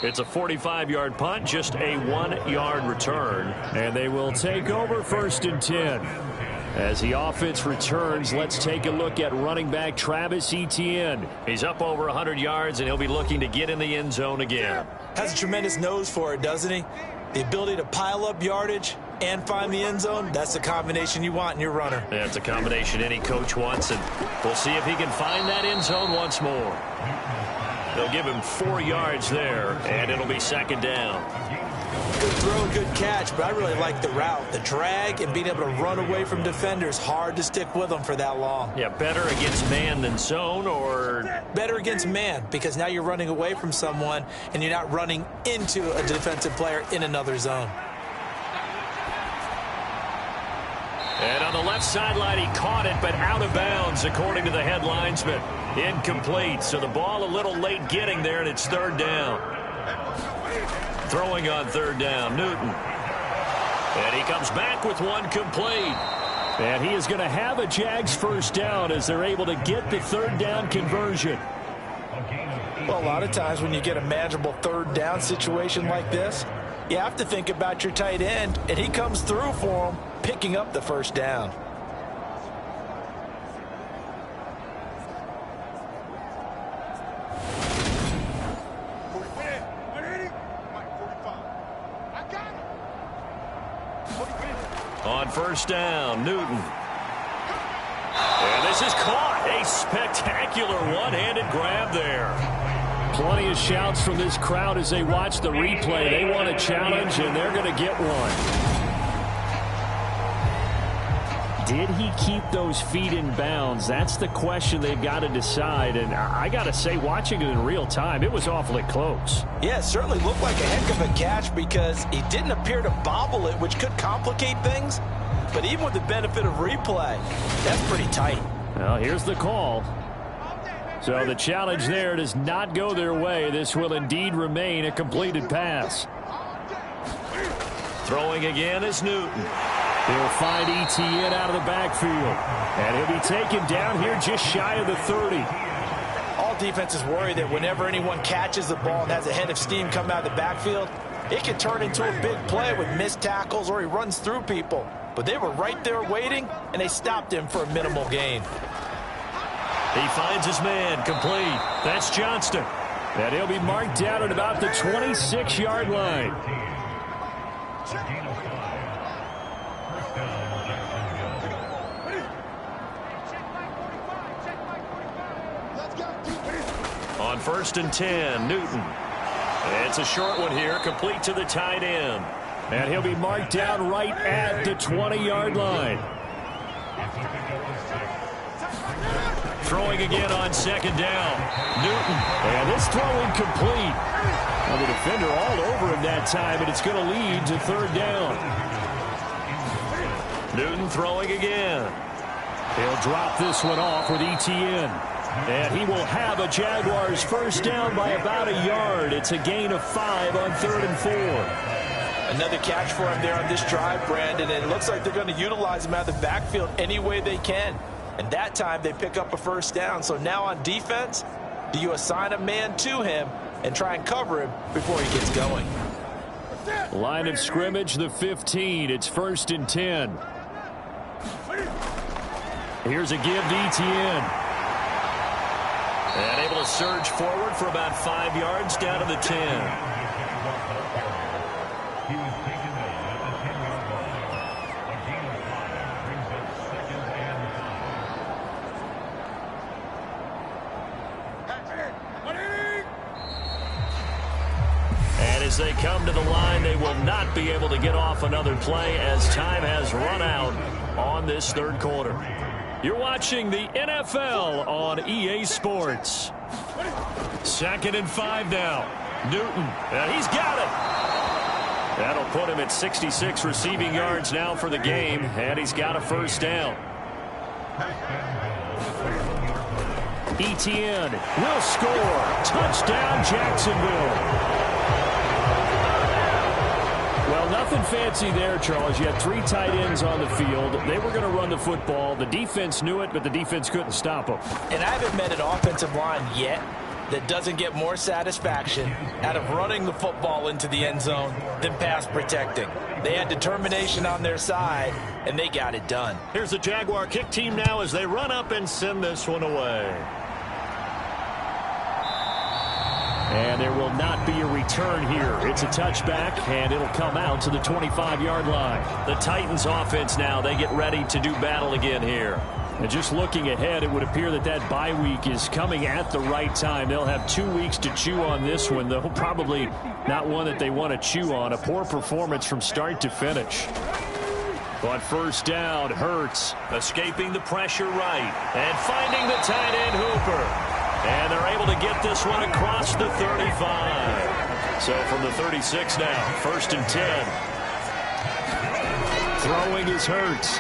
It's a 45-yard punt, just a 1-yard return. And they will take over 1st and 10. As the offense returns, let's take a look at running back Travis Etienne. He's up over 100 yards, and he'll be looking to get in the end zone again. Has a tremendous nose for it, doesn't he? The ability to pile up yardage and find the end zone, that's the combination you want in your runner. Yeah, it's a combination any coach wants, and we'll see if he can find that end zone once more. They'll give him 4 yards there, and it'll be 2nd down. Good throw, good catch, but I really like the route. The drag and being able to run away from defenders, hard to stick with them for that long. Yeah, better against man than zone, or? Better against man, because now you're running away from someone, and you're not running into a defensive player in another zone. And on the left sideline, he caught it, but out of bounds, according to the head linesman. Incomplete, so the ball a little late getting there, and it's 3rd down. Throwing on 3rd down, Newton. And he comes back with one complete. And he is going to have a Jags 1st down as they're able to get the 3rd down conversion. Well, a lot of times when you get a manageable 3rd down situation like this, you have to think about your tight end, and he comes through for him, picking up the 1st down. On 1st down, Newton. And this is caught. A spectacular one-handed grab there. Plenty of shouts from this crowd as they watch the replay. They want a challenge, and they're going to get one. Did he keep those feet in bounds? That's the question they've got to decide. And I got to say, watching it in real time, it was awfully close. Yeah, it certainly looked like a heck of a catch because he didn't appear to bobble it, which could complicate things. But even with the benefit of replay, that's pretty tight. Well, here's the call. So the challenge there does not go their way. This will indeed remain a completed pass. Throwing again is Newton. They'll find ETN out of the backfield. And he'll be taken down here just shy of the 30. All defenses worry that whenever anyone catches the ball and has a head of steam come out of the backfield, it can turn into a big play with missed tackles or he runs through people. But they were right there waiting, and they stopped him for a minimal gain. He finds his man, complete. That's Johnston. And he'll be marked down at about the 26-yard line. On 1st and 10, Newton. It's a short one here, complete to the tight end. And he'll be marked down right at the 20-yard line. Throwing again on 2nd down. Newton. And this throw incomplete. Now the defender all over him that time, and it's going to lead to 3rd down. Newton throwing again. He'll drop this one off with ETN. And he will have a Jaguars first down by about a yard. It's a gain of 5 on 3rd and 4. Another catch for him there on this drive, Brandon. And it looks like they're going to utilize him out of the backfield any way they can. And that time they pick up a first down. So now on defense, do you assign a man to him and try and cover him before he gets going? Line of scrimmage, the 15. It's 1st and 10. Here's a give to ETN. And able to surge forward for about 5 yards down to the 10. And as they come to the line, they will not be able to get off another play as time has run out on this 3rd quarter. You're watching the NFL on EA Sports. 2nd and 5 now. Newton, and he's got it. That'll put him at 66 receiving yards now for the game, and he's got a first down. ETN will score. Touchdown, Jacksonville. Well, nothing fancy there, Charles. You had 3 tight ends on the field. They were going to run the football. The defense knew it, but the defense couldn't stop them. And I haven't met an offensive line yet that doesn't get more satisfaction out of running the football into the end zone than pass protecting. They had determination on their side, and they got it done. Here's the Jaguar kick team now as they run up and send this one away. And there will not be a return here. It's a touchback, and it'll come out to the 25-yard line. The Titans offense now, they get ready to do battle again here. And just looking ahead, it would appear that that bye week is coming at the right time. They'll have 2 weeks to chew on this one, though probably not one that they want to chew on. A poor performance from start to finish. But first down, Hurts. Escaping the pressure right. And finding the tight end Hooper. And they're able to get this one across the 35. So from the 36 now, 1st and 10. Throwing is Hurts.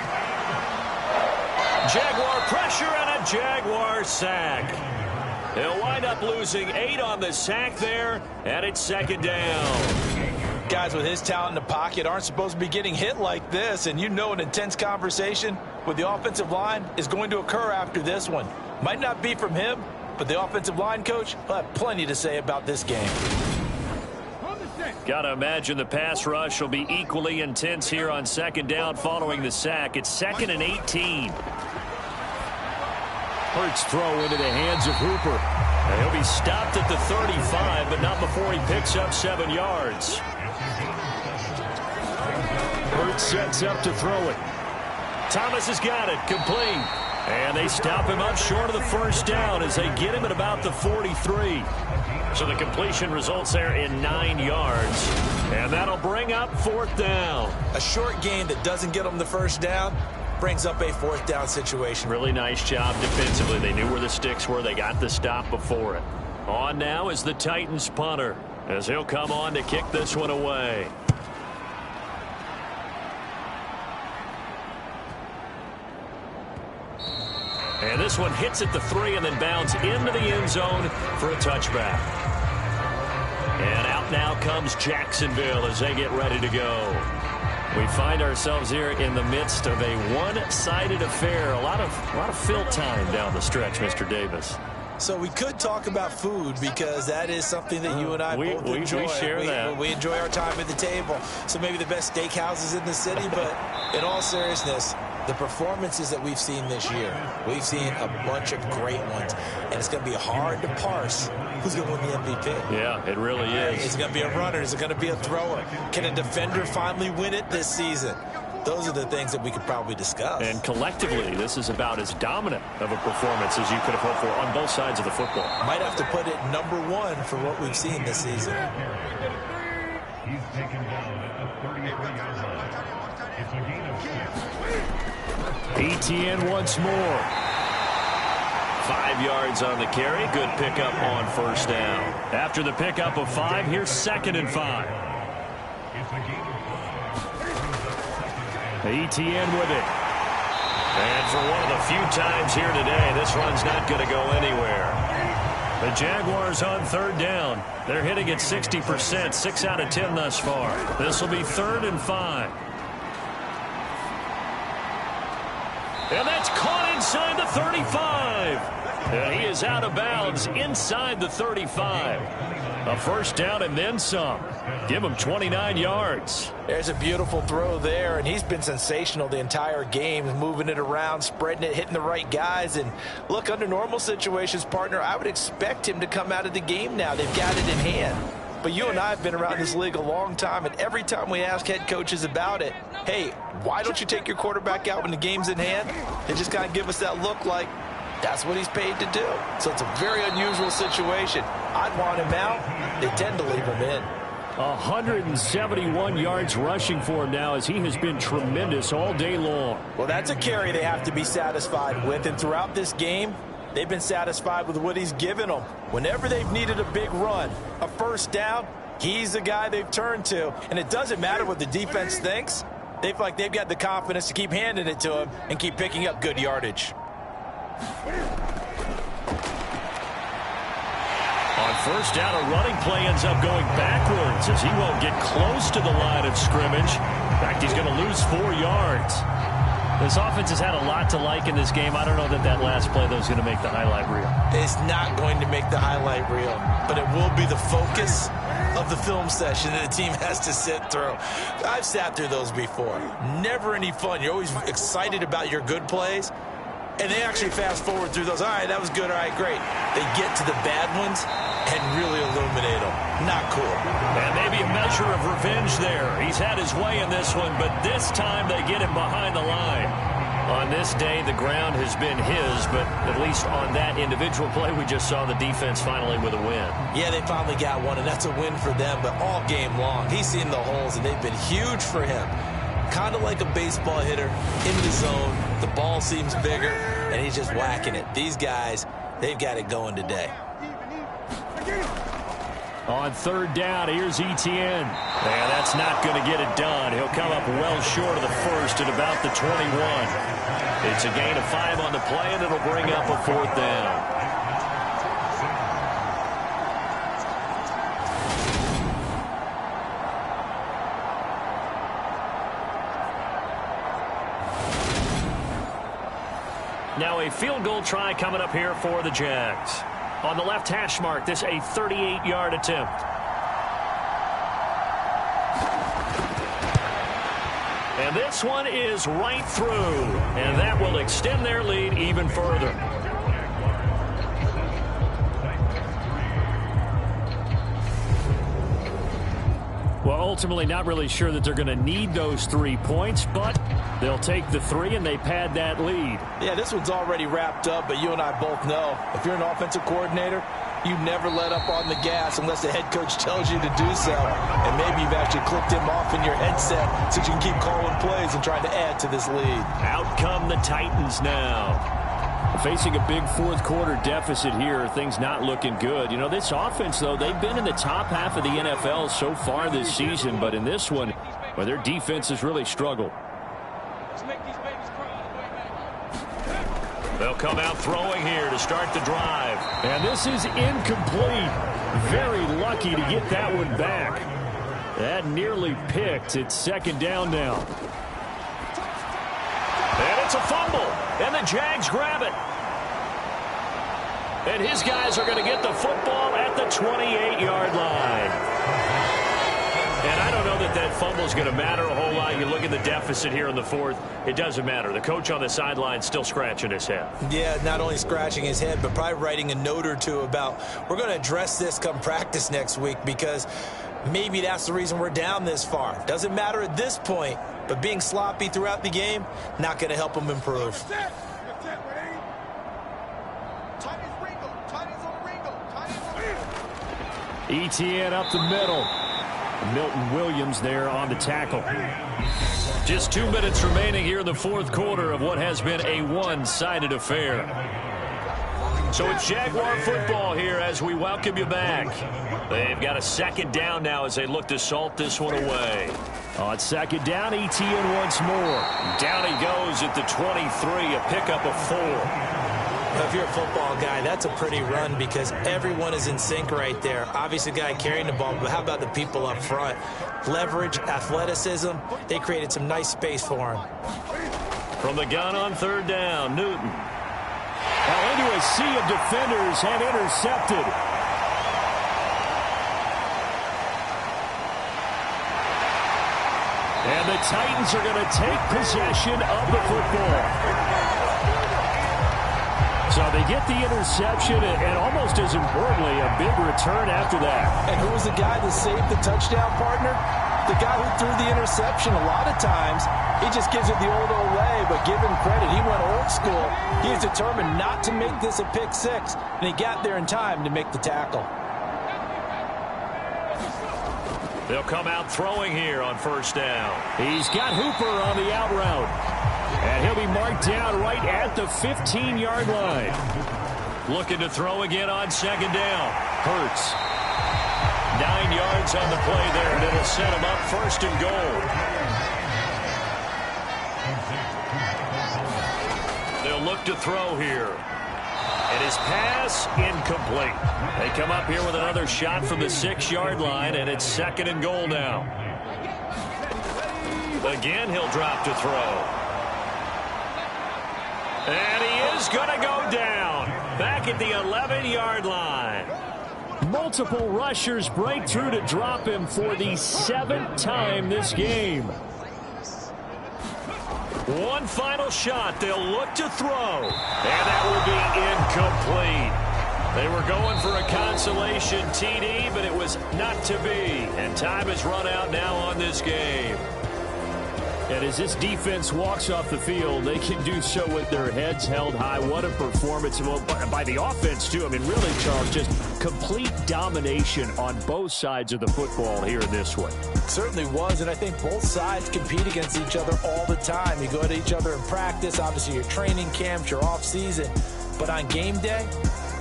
Jaguar pressure and a Jaguar sack. He'll wind up losing 8 on the sack there, and it's 2nd down. Guys with his talent in the pocket aren't supposed to be getting hit like this, and you know an intense conversation with the offensive line is going to occur after this one. Might not be from him, but the offensive line coach will have plenty to say about this game. Got to imagine the pass rush will be equally intense here on 2nd down following the sack. It's 2nd and 18. Hurts throw into the hands of Hooper. And he'll be stopped at the 35, but not before he picks up 7 yards. Hurts sets up to throw it. Thomas has got it, complete. And they stop him up short of the first down as they get him at about the 43. So the completion results there in 9 yards. And that'll bring up 4th down. A short gain that doesn't get them the first down brings up a 4th down situation. Really nice job defensively. They knew where the sticks were. They got the stop before it. On now is the Titans punter as he'll come on to kick this one away. And this one hits at the 3 and then bounds into the end zone for a touchback. And out now comes Jacksonville as they get ready to go. We find ourselves here in the midst of a one-sided affair. A lot of fill time down the stretch, Mr. Davis. So we could talk about food because that is something that you and I both enjoy. We share that. We enjoy our time at the table. So maybe the best steakhouses in the city, but in all seriousness, the performances that we've seen this year, we've seen a bunch of great ones, and it's going to be hard to parse who's going to win the MVP. Yeah, it really is. Is it going to be a runner? Is it going to be a thrower? Can a defender finally win it this season? Those are the things that we could probably discuss. And collectively, this is about as dominant of a performance as you could have hoped for on both sides of the football. Might have to put it #1 for what we've seen this season. He's taken down at the 33-yard line. It's a gain of 4. Etienne once more. 5 yards on the carry. Good pickup on first down. After the pickup of 5, here's 2nd and 5. It's a gain of 5. Etienne with it. And for one of the few times here today, this run's not going to go anywhere. The Jaguars on 3rd down. They're hitting at 60%, 6 out of 10 thus far. This will be 3rd and 5. And that's caught inside the 35. And he is out of bounds inside the 35. A first down and then some. Give him 29 yards. There's a beautiful throw there, and he's been sensational the entire game, moving it around, spreading it, hitting the right guys. And look, under normal situations, partner, I would expect him to come out of the game now. They've got it in hand. But you and I have been around this league a long time, and every time we ask head coaches about it, hey, why don't you take your quarterback out when the game's in hand? They just kind of give us that look like that's what he's paid to do. So it's a very unusual situation. I'd want him out. They tend to leave him in. 171 yards rushing for him now as he has been tremendous all day long. Well, that's a carry they have to be satisfied with. And throughout this game, they've been satisfied with what he's given them. Whenever they've needed a big run, a first down, he's the guy they've turned to. And it doesn't matter what the defense thinks. They feel like they've got the confidence to keep handing it to him and keep picking up good yardage. On first down, a running play ends up going backwards as he won't get close to the line of scrimmage. In fact, he's going to lose 4 yards. This offense has had a lot to like in this game. I don't know that last play, though, is going to make the highlight reel. It's not going to make the highlight reel, but it will be the focus of the film session that the team has to sit through. I've sat through those before. Never any fun. You're always excited about your good plays. And they actually fast forward through those. All right, that was good. All right, great. They get to the bad ones and really illuminate them. Not cool. And maybe a measure of revenge there. He's had his way in this one, but this time they get him behind the line. On this day, the ground has been his, but at least on that individual play, we just saw the defense finally with a win. Yeah, they finally got one, and that's a win for them, but all game long, he's seen the holes, and they've been huge for him. Kind of like a baseball hitter in the zone. The ball seems bigger, and he's just whacking it. These guys, they've got it going today. On third down, here's Etienne. And that's not going to get it done. He'll come up well short of the first at about the 21. It's a gain of 5 on the play, and it'll bring up a 4th down. Now a field goal try coming up here for the Jags. On the left hash mark, this a 38-yard attempt. And this one is right through. And that will extend their lead even further. Well, ultimately not really sure that they're going to need those 3 points, but they'll take the 3 and they pad that lead. Yeah, this one's already wrapped up, but you and I both know if you're an offensive coordinator, you never let up on the gas unless the head coach tells you to do so. And maybe you've actually clicked him off in your headset so you can keep calling plays and trying to add to this lead. Out come the Titans now. Facing a big fourth quarter deficit here, things not looking good. You know, this offense, though, they've been in the top half of the NFL so far this season, but in this one, well, their defense has really struggled. They'll come out throwing here to start the drive. And this is incomplete. Very lucky to get that one back. That nearly picked. It's second down now. And it's a fumble. And the Jags grab it. And his guys are going to get the football at the 28-yard line. And I don't know that that fumble is going to matter a whole lot. You look at the deficit here in the fourth, it doesn't matter. The coach on the sideline still scratching his head. Yeah, not only scratching his head, but probably writing a note or two about we're going to address this come practice next week because maybe that's the reason we're down this far. Doesn't matter at this point, but being sloppy throughout the game, not going to help him improve. ETN up the middle. Milton Williams there on the tackle. Just 2 minutes remaining here in the fourth quarter of what has been a one-sided affair. So it's Jaguar football here as we welcome you back. They've got a second down now as they look to salt this one away. On second down, ETN once more. Down he goes at the 23, a pickup of 4. If you're a football guy, that's a pretty run because everyone is in sync right there. Obviously, the guy carrying the ball, but how about the people up front? Leverage, athleticism, they created some nice space for him. From the gun on third down, Newton. Now into a sea of defenders and intercepted. And the Titans are going to take possession of the football. So they get the interception and almost as importantly, a big return after that. And who was the guy that saved the touchdown, partner? The guy who threw the interception. A lot of times, he just gives it the old way, but give him credit. He went old school. He was determined not to make this a pick six, and he got there in time to make the tackle. They'll come out throwing here on first down. He's got Hooper on the out route. And he'll be marked down right at the 15-yard line. Looking to throw again on second down. Hurts. 9 yards on the play there, and it'll set him up first and goal. They'll look to throw here. And his pass incomplete. They come up here with another shot from the 6-yard line, and it's second and goal now. Again, he'll drop to throw. And he is going to go down. Back at the 11-yard line. Multiple rushers break through to drop him for the 7th time this game. One final shot. They'll look to throw. And that will be incomplete. They were going for a consolation TD, but it was not to be. And time has run out now on this game. And as this defense walks off the field, they can do so with their heads held high. What a performance by the offense, too. I mean, really, Charles, just complete domination on both sides of the football here in this one. Certainly was, and I think both sides compete against each other all the time. You go at each other in practice, obviously your training camps, your off-season. But on game day,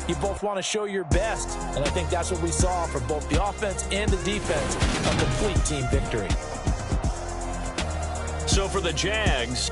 you both want to show your best. And I think that's what we saw for both the offense and the defense, a complete team victory. So for the Jags,